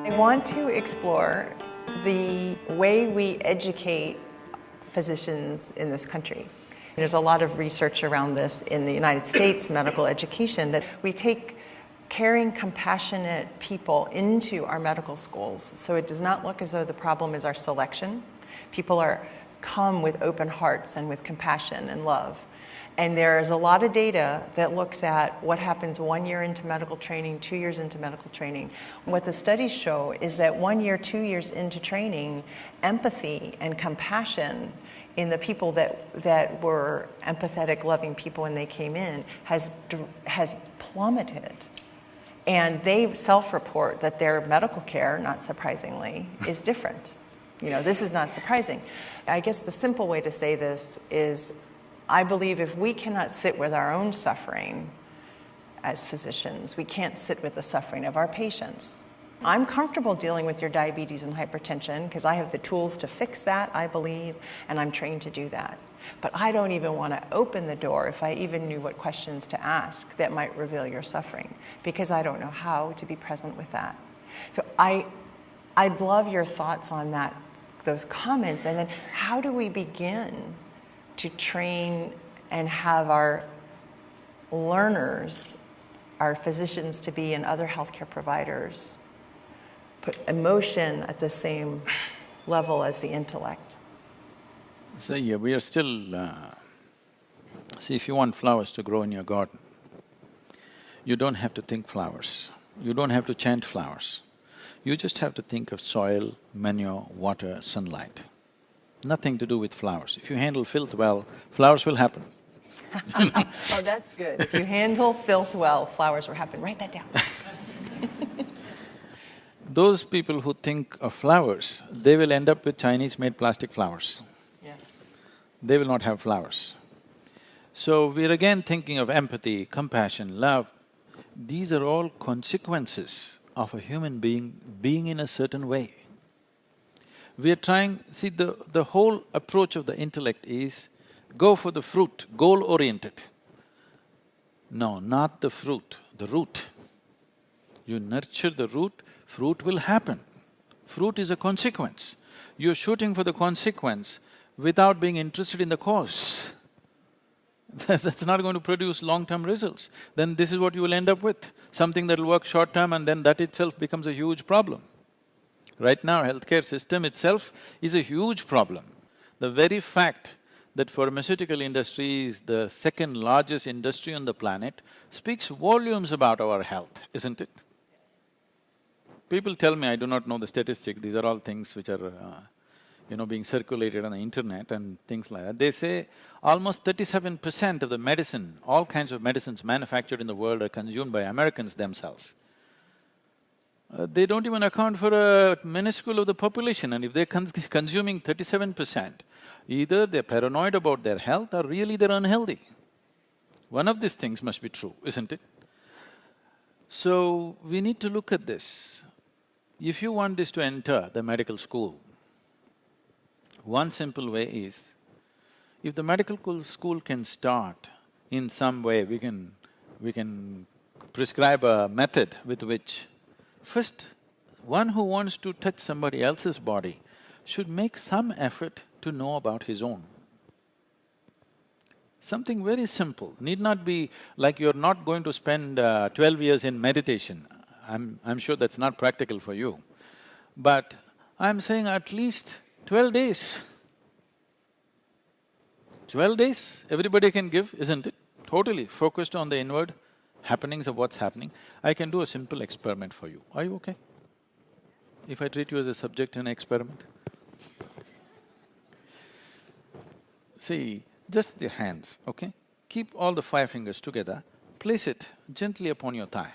I want to explore the way we educate physicians in this country. There's a lot of research around this in the United States, medical education, that we take caring, compassionate people into our medical schools. So it does not look as though the problem is our selection. People come with open hearts and with compassion and love. And there's a lot of data that looks at what happens 1 year into medical training, 2 years into medical training. What the studies show is that 1 year, 2 years into training, empathy and compassion in the people that were empathetic, loving people when they came in has plummeted. And they self-report that their medical care, not surprisingly, is different. This is not surprising. I guess the simple way to say this is, I believe if we cannot sit with our own suffering as physicians, we can't sit with the suffering of our patients. I'm comfortable dealing with your diabetes and hypertension because I have the tools to fix that, I believe, and I'm trained to do that. But I don't even want to open the door if I even knew what questions to ask that might reveal your suffering, because I don't know how to be present with that. So I'd love your thoughts on that, those comments, and then how do we begin to train and have our learners, our physicians to be, and other healthcare providers, put emotion at the same level as the intellect? So yeah, we are still… see, if you want flowers to grow in your garden, you don't have to think flowers, you don't have to chant flowers. You just have to think of soil, manure, water, sunlight. Nothing to do with flowers. If you handle filth well, flowers will happen. Oh, that's good. If you handle filth well, flowers will happen. Write that down. Those people who think of flowers, they will end up with Chinese-made plastic flowers. Yes. They will not have flowers. So we're again thinking of empathy, compassion, love. These are all consequences of a human being in a certain way. We are trying… see, the whole approach of the intellect is go for the fruit, goal-oriented. No, not the fruit, the root. You nurture the root, fruit will happen. Fruit is a consequence. You're shooting for the consequence without being interested in the cause. That's not going to produce long-term results. Then this is what you will end up with, something that'll work short-term, and then that itself becomes a huge problem. Right now, healthcare system itself is a huge problem. The very fact that pharmaceutical industry is the second largest industry on the planet speaks volumes about our health, isn't it? People tell me, I do not know the statistics, these are all things which are, being circulated on the internet and things like that. They say almost 37% of the medicine, all kinds of medicines manufactured in the world are consumed by Americans themselves. They don't even account for a minuscule of the population, and if they're consuming 37%, either they're paranoid about their health or really they're unhealthy. One of these things must be true, isn't it? So, we need to look at this. If you want this to enter the medical school, one simple way is, if the medical school can start in some way, we can prescribe a method with which first, one who wants to touch somebody else's body should make some effort to know about his own. Something very simple, need not be like you're not going to spend 12 years in meditation. I'm sure that's not practical for you. But I'm saying at least 12 days. 12 days, everybody can give, isn't it? Totally focused on the inward happenings of what's happening. I can do a simple experiment for you. Are you okay? If I treat you as a subject in an experiment? See, just the hands, okay? Keep all the 5 fingers together, place it gently upon your thigh.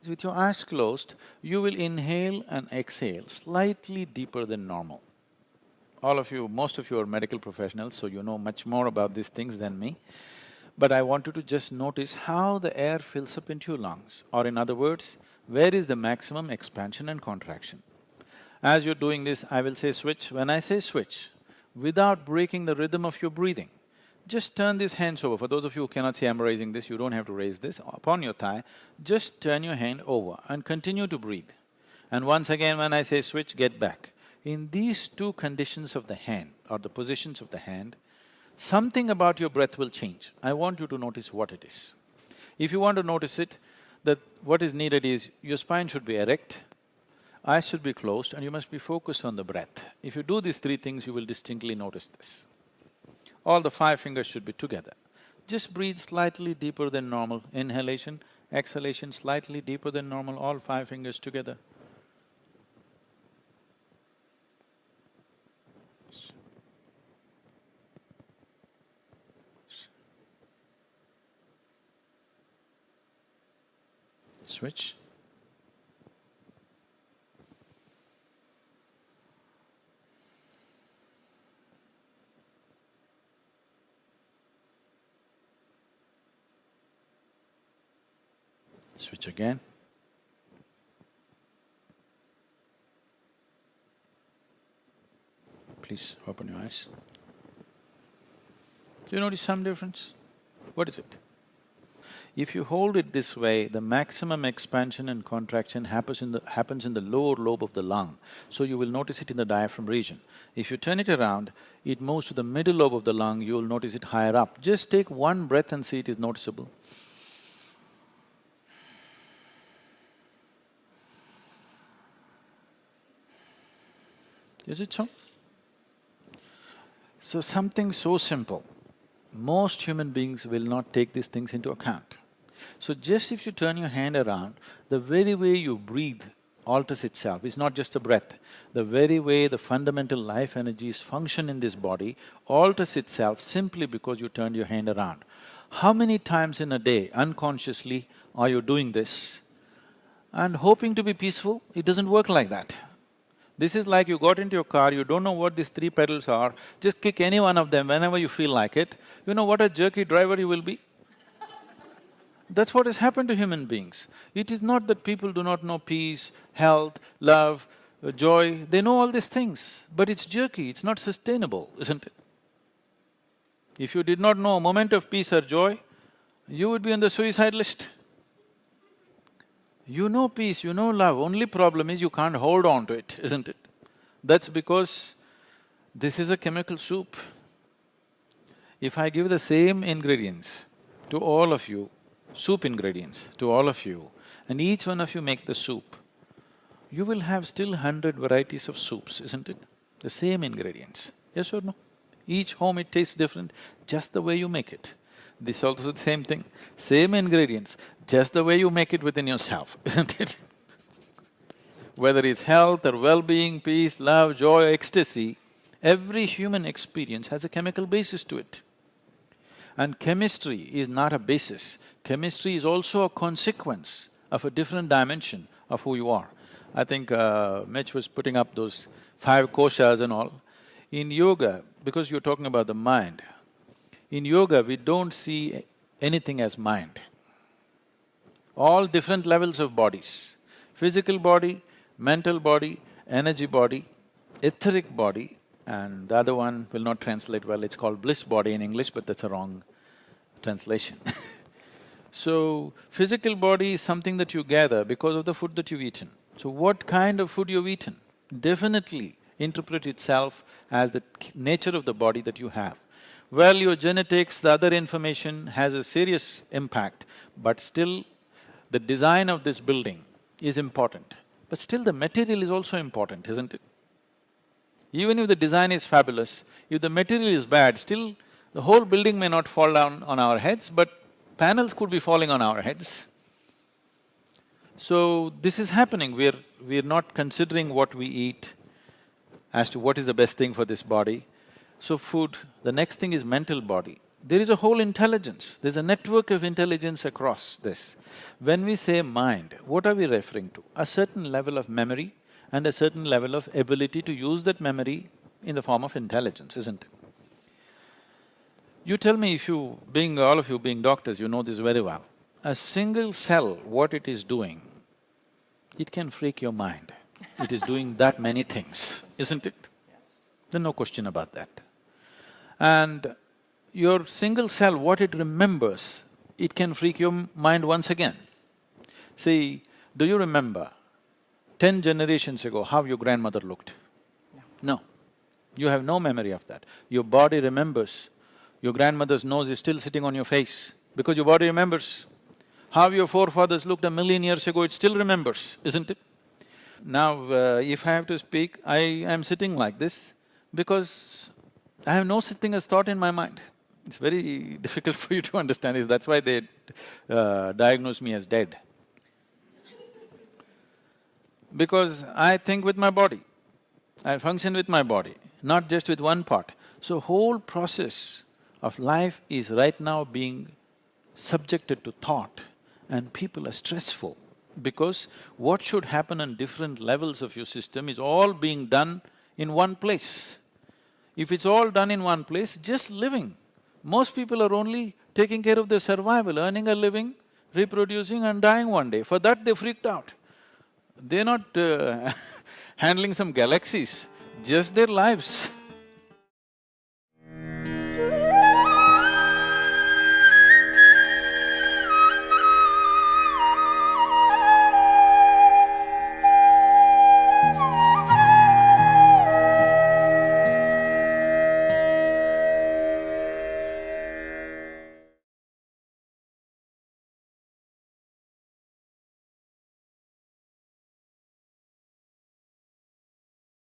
With your eyes closed, you will inhale and exhale slightly deeper than normal. All of you, most of you are medical professionals, so you know much more about these things than me. But I want you to just notice how the air fills up into your lungs, or in other words, where is the maximum expansion and contraction. As you're doing this, I will say switch. When I say switch, without breaking the rhythm of your breathing, just turn these hands over. For those of you who cannot see I'm raising this, you don't have to raise this. Upon your thigh, just turn your hand over and continue to breathe. And once again when I say switch, get back. In these two conditions of the hand or the positions of the hand, something about your breath will change. I want you to notice what it is. If you want to notice it, that what is needed is your spine should be erect, eyes should be closed, and you must be focused on the breath. If you do these three things, you will distinctly notice this. All the 5 fingers should be together. Just breathe slightly deeper than normal. Inhalation, exhalation slightly deeper than normal, all 5 fingers together. Switch. Switch again. Please open your eyes. Do you notice some difference? What is it? If you hold it this way, the maximum expansion and contraction happens in the lower lobe of the lung, so you will notice it in the diaphragm region. If you turn it around, it moves to the middle lobe of the lung, you will notice it higher up. Just take one breath and see it is noticeable. Is it so? So something so simple, most human beings will not take these things into account. So just if you turn your hand around, the very way you breathe alters itself. It's not just the breath. The very way the fundamental life energies function in this body alters itself simply because you turned your hand around. How many times in a day, unconsciously, are you doing this and hoping to be peaceful? It doesn't work like that. This is like you got into your car, you don't know what these 3 pedals are, just kick any one of them whenever you feel like it. You know what a jerky driver you will be? That's what has happened to human beings. It is not that people do not know peace, health, love, joy, they know all these things, but it's jerky, it's not sustainable, isn't it? If you did not know a moment of peace or joy, you would be on the suicide list. You know peace, you know love, only problem is you can't hold on to it, isn't it? That's because this is a chemical soup. If I give the same ingredients to all of you, soup ingredients to all of you, and each one of you make the soup, you will have still 100 varieties of soups, isn't it? The same ingredients, yes or no? Each home it tastes different, just the way you make it. This also the same thing, same ingredients, just the way you make it within yourself, isn't it? Whether it's health or well-being, peace, love, joy, ecstasy, every human experience has a chemical basis to it. And chemistry is not a basis, chemistry is also a consequence of a different dimension of who you are. I think Mitch was putting up those 5 koshas and all. In yoga, because you're talking about the mind, in yoga we don't see anything as mind. All different levels of bodies, physical body, mental body, energy body, etheric body, and the other one will not translate well, it's called bliss body in English, but that's a wrong translation. So, physical body is something that you gather because of the food that you've eaten. So what kind of food you've eaten definitely interpret itself as the nature of the body that you have. Well, your genetics, the other information has a serious impact, but still the design of this building is important. But still the material is also important, isn't it? Even if the design is fabulous, if the material is bad, still the whole building may not fall down on our heads, but panels could be falling on our heads. So, this is happening, we're not considering what we eat as to what is the best thing for this body. So food, the next thing is mental body. There is a whole intelligence, there's a network of intelligence across this. When we say mind, what are we referring to? A certain level of memory and a certain level of ability to use that memory in the form of intelligence, isn't it? You tell me if you, all of you being doctors, you know this very well. A single cell, what it is doing, it can freak your mind. It is doing that many things, isn't it? There's no question about that. And your single cell, what it remembers, it can freak your mind once again. See, do you remember 10 generations ago, how your grandmother looked? No. You have no memory of that. Your body remembers. Your grandmother's nose is still sitting on your face because your body remembers. How your forefathers looked a million years ago, it still remembers, isn't it? Now, if I have to speak, I am sitting like this because I have no such thing as thought in my mind. It's very difficult for you to understand this, that's why they diagnose me as dead. Because I think with my body, I function with my body, not just with one part. So whole process of life is right now being subjected to thought, and people are stressful because what should happen on different levels of your system is all being done in one place. If it's all done in one place, just living. Most people are only taking care of their survival, earning a living, reproducing and dying one day. For that they freaked out. They're not handling some galaxies, just their lives.